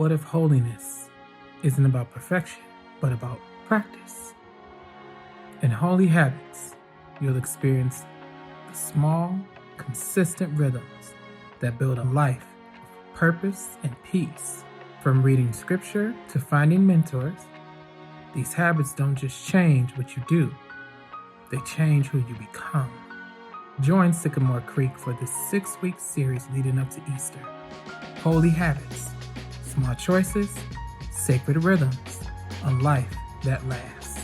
What if holiness isn't about perfection, but about practice? In Holy Habits, you'll experience the small, consistent rhythms that build a life of purpose and peace. From reading scripture to finding mentors, these habits don't just change what you do, they change who you become. Join Sycamore Creek for this 6-week series leading up to Easter. Holy Habits, small choices, sacred rhythms, a life that lasts.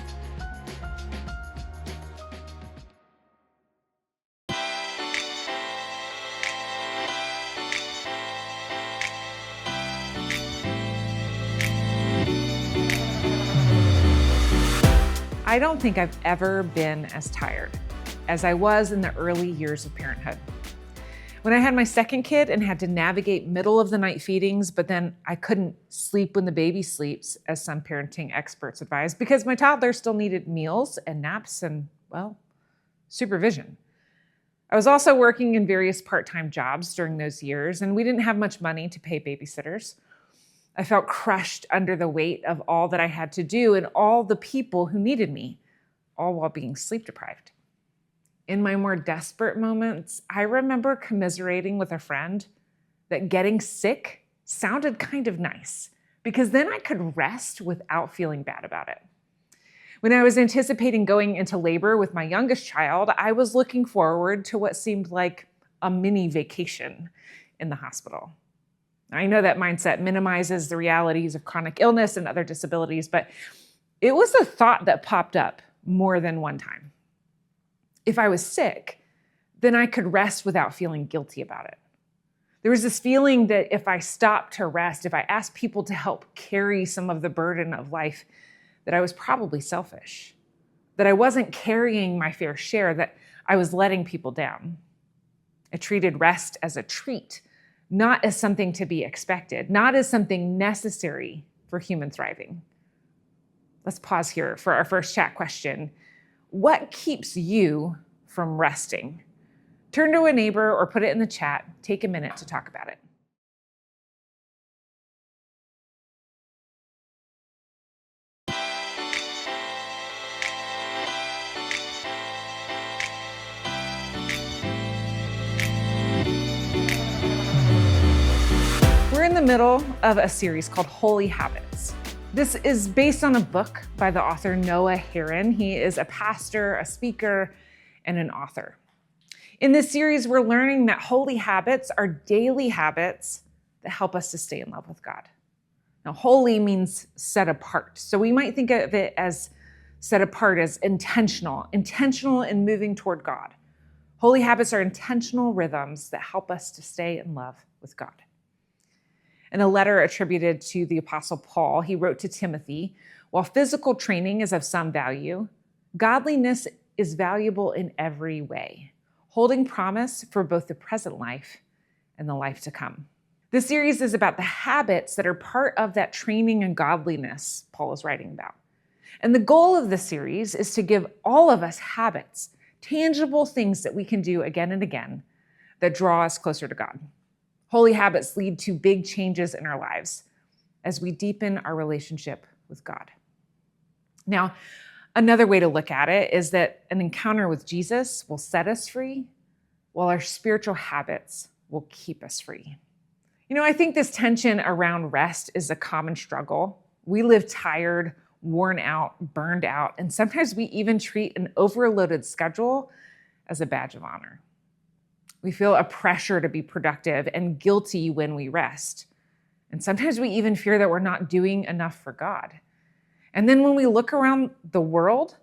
I don't think I've ever been as tired as I was in the early years of parenthood. When I had my second kid and had to navigate middle of the night feedings, but then I couldn't sleep when the baby sleeps, as some parenting experts advise, because my toddler still needed meals and naps and, well, supervision. I was also working in various part-time jobs during those years, and we didn't have much money to pay babysitters. I felt crushed under the weight of all that I had to do and all the people who needed me, all while being sleep deprived. In my more desperate moments, I remember commiserating with a friend that getting sick sounded kind of nice because then I could rest without feeling bad about it. When I was anticipating going into labor with my youngest child, I was looking forward to what seemed like a mini vacation in the hospital. I know that mindset minimizes the realities of chronic illness and other disabilities, but it was a thought that popped up more than one time. If I was sick, then I could rest without feeling guilty about it. There was this feeling that if I stopped to rest, if I asked people to help carry some of the burden of life, that I was probably selfish, that I wasn't carrying my fair share, that I was letting people down. I treated rest as a treat, not as something to be expected, not as something necessary for human thriving. Let's pause here for our first chat question. What keeps you from resting? Turn to a neighbor or put it in the chat. Take a minute to talk about it. We're in the middle of a series called Holy Habits. This is based on a book by the author Noah Heron. He is a pastor, a speaker, and an author. In this series, we're learning that holy habits are daily habits that help us to stay in love with God. Now, holy means set apart. So we might think of it as set apart as intentional in moving toward God. Holy habits are intentional rhythms that help us to stay in love with God. In a letter attributed to the Apostle Paul, he wrote to Timothy, while physical training is of some value, godliness is valuable in every way, holding promise for both the present life and the life to come. This series is about the habits that are part of that training and godliness Paul is writing about. And the goal of this series is to give all of us habits, tangible things that we can do again and again that draw us closer to God. Holy habits lead to big changes in our lives as we deepen our relationship with God. Now, another way to look at it is that an encounter with Jesus will set us free, while our spiritual habits will keep us free. I think this tension around rest is a common struggle. We live tired, worn out, burned out, and sometimes we even treat an overloaded schedule as a badge of honor. We feel a pressure to be productive and guilty when we rest. And sometimes we even fear that we're not doing enough for God. And then when we look around the world,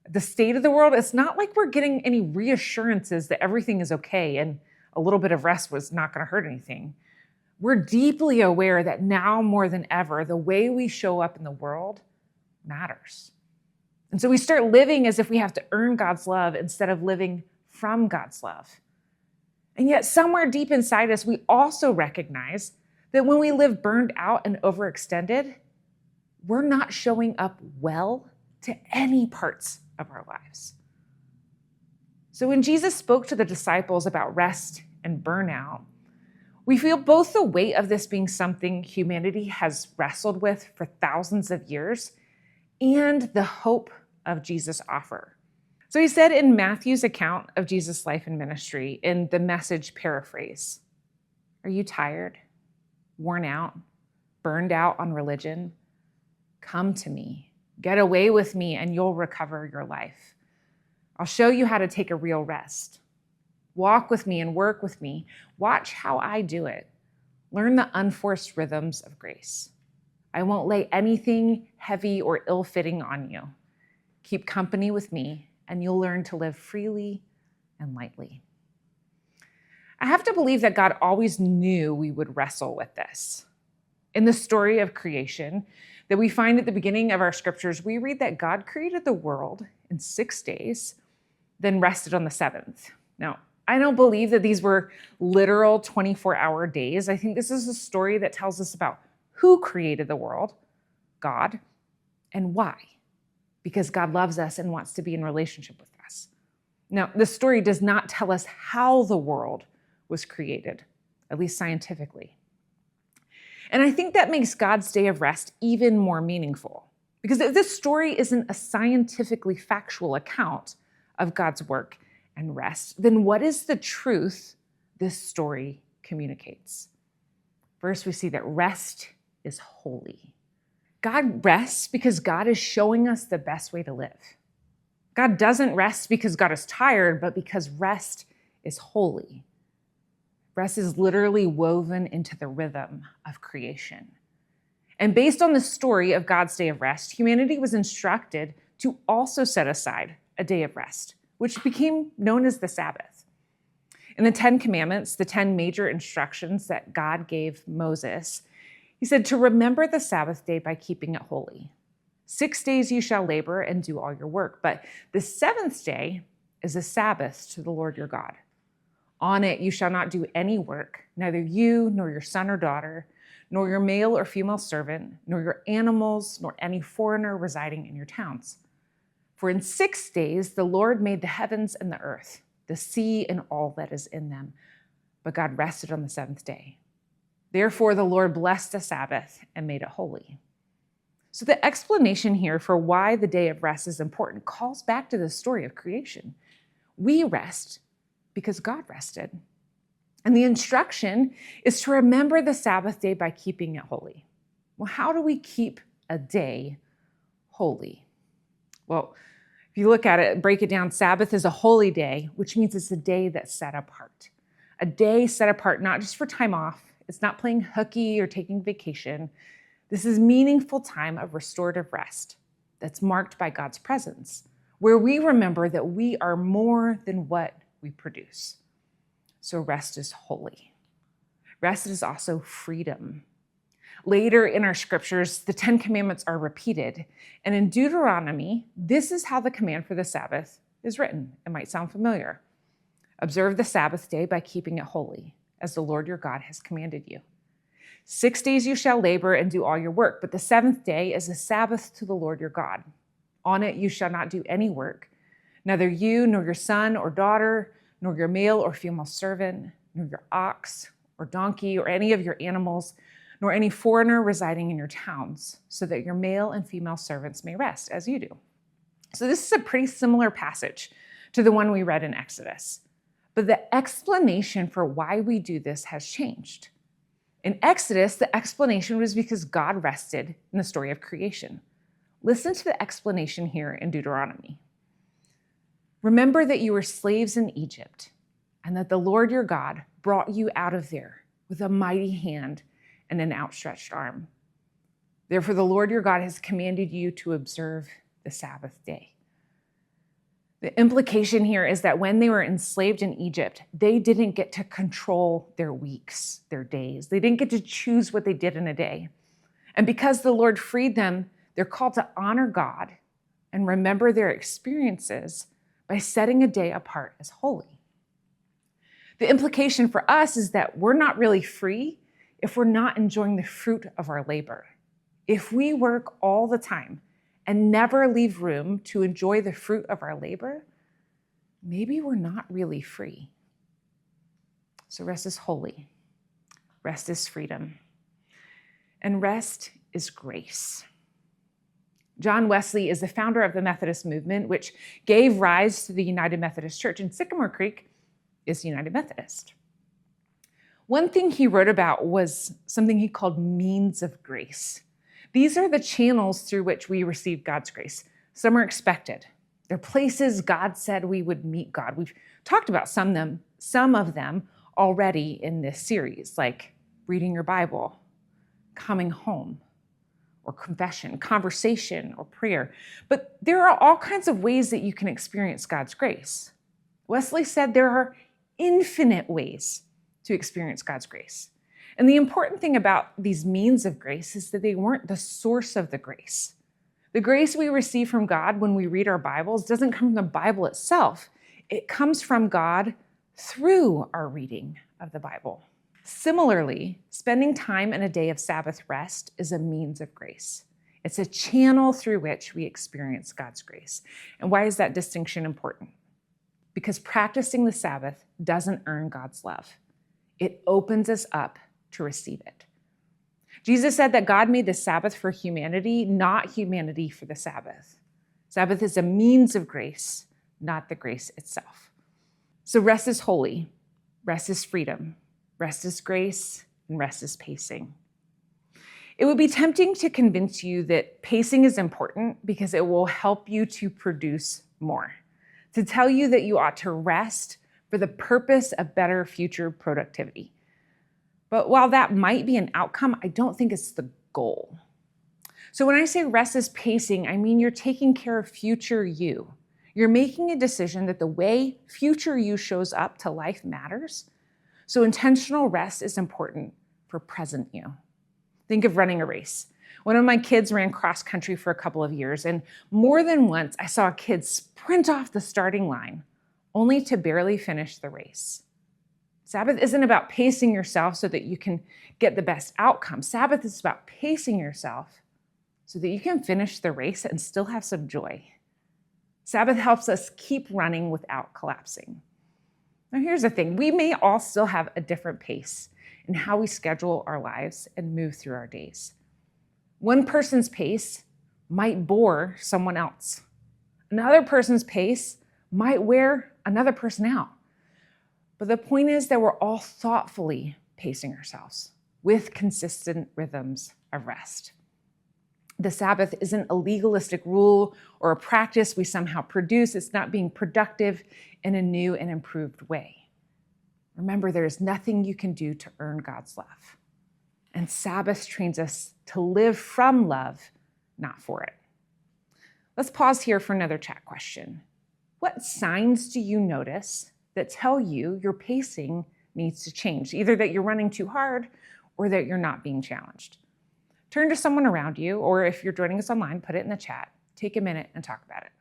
the state of the world, it's not like we're getting any reassurances that everything is okay and a little bit of rest was not going to hurt anything. We're deeply aware that now more than ever, the way we show up in the world matters. And so we start living as if we have to earn God's love instead of living from God's love. And yet somewhere deep inside us, we also recognize that when we live burned out and overextended, we're not showing up well to any parts of our lives. So when Jesus spoke to the disciples about rest and burnout, We feel both the weight of this being something humanity has wrestled with for thousands of years and the hope of Jesus' offer. So he said in Matthew's account of Jesus' life and ministry, in the Message paraphrase, "Are you tired, worn out, burned out on religion? Come to me, get away with me, and you'll recover your life. I'll show you how to take a real rest. Walk with me and work with me. Watch how I do it. Learn the unforced rhythms of grace. I won't lay anything heavy or ill-fitting on you. Keep company with me, and you'll learn to live freely and lightly." I have to believe that God always knew we would wrestle with this. In the story of creation that we find at the beginning of our scriptures, we read that God created the world in 6 days, then rested on the seventh. Now, I don't believe that these were literal 24-hour days. I think this is a story that tells us about who created the world, God, and why. Because God loves us and wants to be in relationship with us. Now, the story does not tell us how the world was created, at least scientifically. And I think that makes God's day of rest even more meaningful. Because if this story isn't a scientifically factual account of God's work and rest, then what is the truth this story communicates? First, we see that rest is holy. God rests because God is showing us the best way to live. God doesn't rest because God is tired, but because rest is holy. Rest is literally woven into the rhythm of creation. And based on the story of God's day of rest, humanity was instructed to also set aside a day of rest, which became known as the Sabbath. In the 10 Commandments, the 10 major instructions that God gave Moses, he said to remember the Sabbath day by keeping it holy. 6 days you shall labor and do all your work, but the seventh day is a Sabbath to the Lord your God. On it you shall not do any work, neither you nor your son or daughter, nor your male or female servant, nor your animals, nor any foreigner residing in your towns. For in 6 days the Lord made the heavens and the earth, the sea and all that is in them. But God rested on the seventh day. Therefore the Lord blessed the Sabbath and made it holy. So the explanation here for why the day of rest is important calls back to the story of creation. We rest because God rested. And the instruction is to remember the Sabbath day by keeping it holy. Well, how do we keep a day holy? Well, if you look at it, break it down, Sabbath is a holy day, which means it's a day that's set apart. A day set apart not just for time off. It's not playing hooky or taking vacation. This is meaningful time of restorative rest that's marked by God's presence, where we remember that we are more than what we produce. So rest is holy. Rest is also freedom. Later in our scriptures, the 10 Commandments are repeated. And in Deuteronomy, this is how the command for the Sabbath is written. It might sound familiar. Observe the Sabbath day by keeping it holy, as the Lord your God has commanded you. 6 days you shall labor and do all your work, but the seventh day is a Sabbath to the Lord your God. On it you shall not do any work, neither you nor your son or daughter, nor your male or female servant, nor your ox or donkey or any of your animals, nor any foreigner residing in your towns, so that your male and female servants may rest as you do. So this is a pretty similar passage to the one we read in Exodus. But the explanation for why we do this has changed. In Exodus, the explanation was because God rested in the story of creation. Listen to the explanation here in Deuteronomy. Remember that you were slaves in Egypt, and that the Lord your God brought you out of there with a mighty hand and an outstretched arm. Therefore, the Lord your God has commanded you to observe the Sabbath day. The implication here is that when they were enslaved in Egypt, they didn't get to control their weeks, their days. They didn't get to choose what they did in a day. And because the Lord freed them, they're called to honor God and remember their experiences by setting a day apart as holy. The implication for us is that we're not really free if we're not enjoying the fruit of our labor. If we work all the time and never leave room to enjoy the fruit of our labor, maybe we're not really free. So rest is holy. Rest is freedom. And rest is grace. John Wesley is the founder of the Methodist movement, which gave rise to the United Methodist Church, and Sycamore Creek is United Methodist. One thing he wrote about was something he called means of grace. These are the channels through which we receive God's grace. Some are expected. They're places God said we would meet God. We've talked about some of them already in this series, like reading your Bible, coming home, or confession, conversation, or prayer. But there are all kinds of ways that you can experience God's grace. Wesley said there are infinite ways to experience God's grace. And the important thing about these means of grace is that they weren't the source of the grace. The grace we receive from God when we read our Bibles doesn't come from the Bible itself. It comes from God through our reading of the Bible. Similarly, spending time in a day of Sabbath rest is a means of grace. It's a channel through which we experience God's grace. And why is that distinction important? Because practicing the Sabbath doesn't earn God's love. It opens us up to receive it. Jesus said that God made the Sabbath for humanity, not humanity for the Sabbath. Sabbath is a means of grace, not the grace itself. So rest is holy, rest is freedom, rest is grace, and rest is pacing. It would be tempting to convince you that pacing is important because it will help you to produce more, to tell you that you ought to rest for the purpose of better future productivity. But while that might be an outcome, I don't think it's the goal. So when I say rest is pacing, I mean you're taking care of future you. You're making a decision that the way future you shows up to life matters. So intentional rest is important for present you. Think of running a race. One of my kids ran cross country for a couple of years, and more than once I saw a kid sprint off the starting line, only to barely finish the race. Sabbath isn't about pacing yourself so that you can get the best outcome. Sabbath is about pacing yourself so that you can finish the race and still have some joy. Sabbath helps us keep running without collapsing. Now, here's the thing. We may all still have a different pace in how we schedule our lives and move through our days. One person's pace might bore someone else. Another person's pace might wear another person out. But the point is that we're all thoughtfully pacing ourselves with consistent rhythms of rest. The Sabbath isn't a legalistic rule or a practice we somehow produce. It's not being productive in a new and improved way. Remember, there is nothing you can do to earn God's love. And Sabbath trains us to live from love, not for it. Let's pause here for another chat question. What signs do you notice that tell you your pacing needs to change, either that you're running too hard or that you're not being challenged? Turn to someone around you, or if you're joining us online, put it in the chat. Take a minute and talk about it.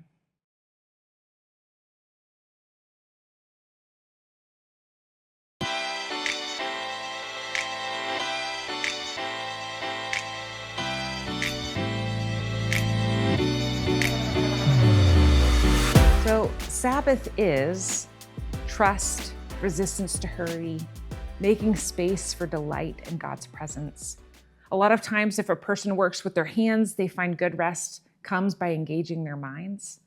So Sabbath is trust, resistance to hurry, making space for delight in God's presence. A lot of times, if a person works with their hands, they find good rest comes by engaging their minds.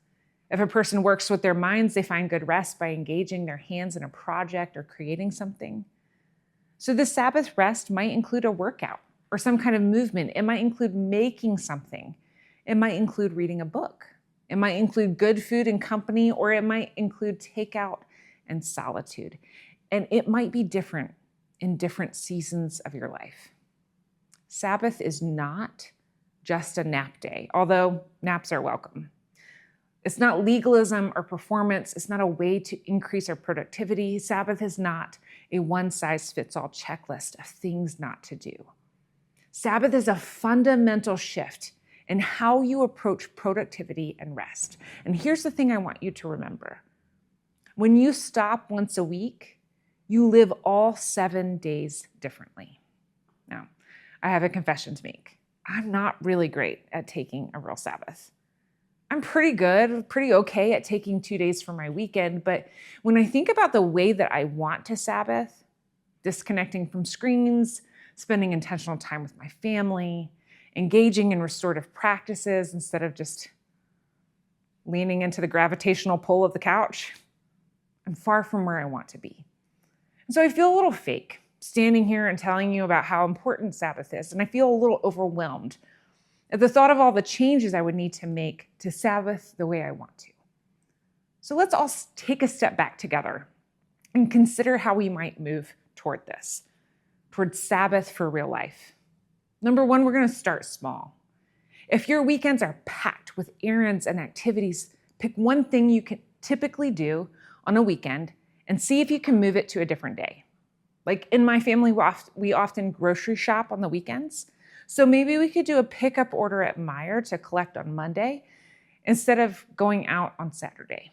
If a person works with their minds, they find good rest by engaging their hands in a project or creating something. So the Sabbath rest might include a workout or some kind of movement. It might include making something. It might include reading a book. It might include good food and company, or it might include takeout and solitude. And it might be different in different seasons of your life. Sabbath is not just a nap day, although naps are welcome. It's not legalism or performance. It's not a way to increase our productivity. Sabbath is not a one-size-fits-all checklist of things not to do. Sabbath is a fundamental shift in how you approach productivity and rest. And here's the thing I want you to remember. When you stop once a week, you live all 7 days differently. Now, I have a confession to make. I'm not really great at taking a real Sabbath. I'm pretty good, pretty okay at taking 2 days for my weekend, but when I think about the way that I want to Sabbath, disconnecting from screens, spending intentional time with my family, engaging in restorative practices instead of just leaning into the gravitational pull of the couch. I'm far from where I want to be. And so I feel a little fake standing here and telling you about how important Sabbath is, and I feel a little overwhelmed at the thought of all the changes I would need to make to Sabbath the way I want to. So let's all take a step back together and consider how we might move toward this, towards Sabbath for real life. Number one, we're going to start small. If your weekends are packed with errands and activities, pick one thing you can typically do on a weekend and see if you can move it to a different day. Like in my family, we often grocery shop on the weekends. So maybe we could do a pickup order at Meijer to collect on Monday instead of going out on Saturday.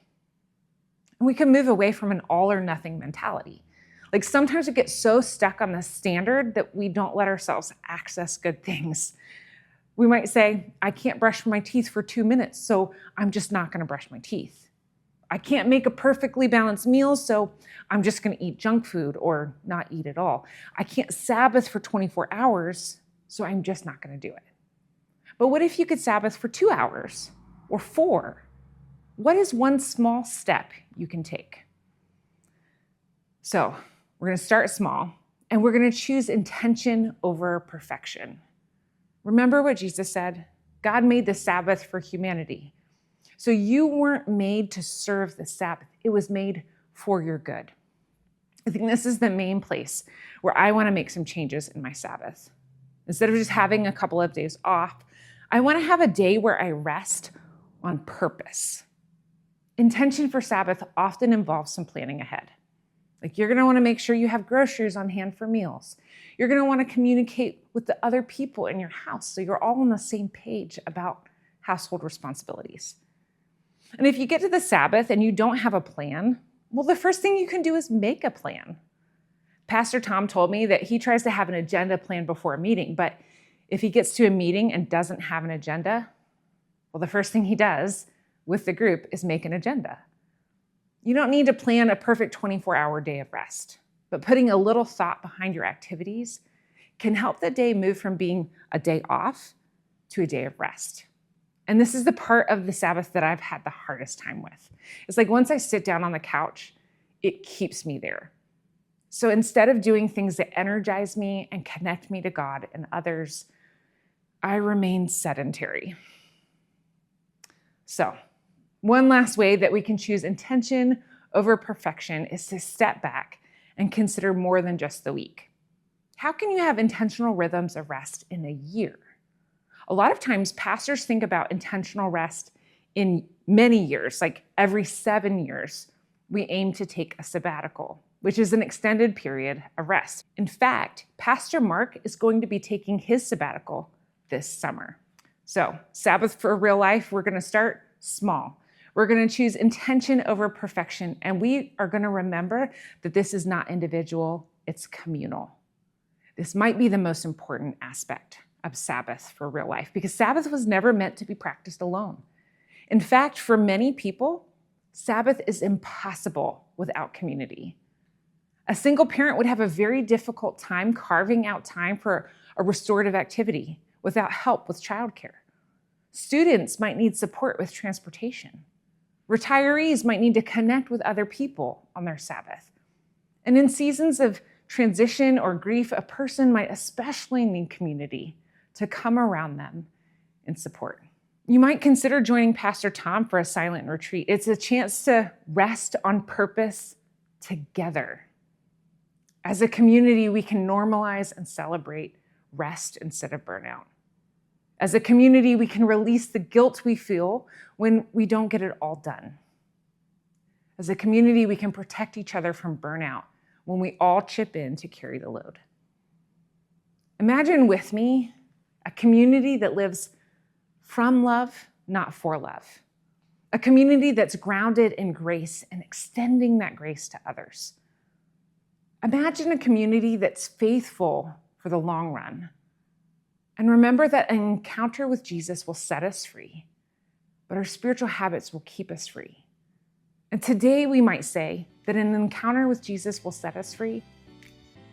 And we can move away from an all or nothing mentality. Like sometimes we get so stuck on the standard that we don't let ourselves access good things. We might say, I can't brush my teeth for 2 minutes, so I'm just not going to brush my teeth. I can't make a perfectly balanced meal, so I'm just going to eat junk food or not eat at all. I can't Sabbath for 24 hours, so I'm just not going to do it. But what if you could Sabbath for 2 hours or 4? What is one small step you can take? So we're going to start small, and we're going to choose intention over perfection. Remember what Jesus said? God made the Sabbath for humanity. So you weren't made to serve the Sabbath. It was made for your good. I think this is the main place where I want to make some changes in my Sabbath. Instead of just having a couple of days off, I want to have a day where I rest on purpose. Intention for Sabbath often involves some planning ahead. Like you're going to want to make sure you have groceries on hand for meals. You're going to want to communicate with the other people in your house so you're all on the same page about household responsibilities. And if you get to the Sabbath and you don't have a plan, well, the first thing you can do is make a plan. Pastor Tom told me that he tries to have an agenda plan before a meeting, but if he gets to a meeting and doesn't have an agenda, well, the first thing he does with the group is make an agenda. You don't need to plan a perfect 24-hour day of rest, but putting a little thought behind your activities can help the day move from being a day off to a day of rest. And this is the part of the Sabbath that I've had the hardest time with. It's like once I sit down on the couch, it keeps me there. So instead of doing things that energize me and connect me to God and others, I remain sedentary. So one last way that we can choose intention over perfection is to step back and consider more than just the week. How can you have intentional rhythms of rest in a year? A lot of times pastors think about intentional rest in many years, like every 7 years, we aim to take a sabbatical, which is an extended period of rest. In fact, Pastor Mark is going to be taking his sabbatical this summer. So Sabbath for real life, we're going to start small. We're going to choose intention over perfection, and we are going to remember that this is not individual, it's communal. This might be the most important aspect of Sabbath for real life, because Sabbath was never meant to be practiced alone. In fact, for many people, Sabbath is impossible without community. A single parent would have a very difficult time carving out time for a restorative activity without help with childcare. Students might need support with transportation. Retirees might need to connect with other people on their Sabbath. And in seasons of transition or grief, a person might especially need community to come around them in support. You might consider joining Pastor Tom for a silent retreat. It's a chance to rest on purpose together. As a community, we can normalize and celebrate rest instead of burnout. As a community, we can release the guilt we feel when we don't get it all done. As a community, we can protect each other from burnout when we all chip in to carry the load. Imagine with me a community that lives from love, not for love. A community that's grounded in grace and extending that grace to others. Imagine a community that's faithful for the long run. And remember that an encounter with Jesus will set us free, but our spiritual habits will keep us free. And today we might say that an encounter with Jesus will set us free.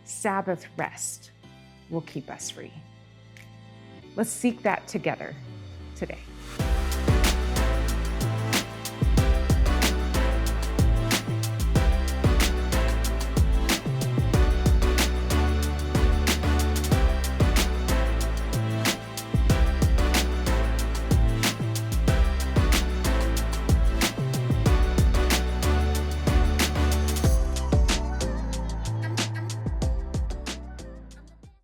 Sabbath rest will keep us free. Let's seek that together today.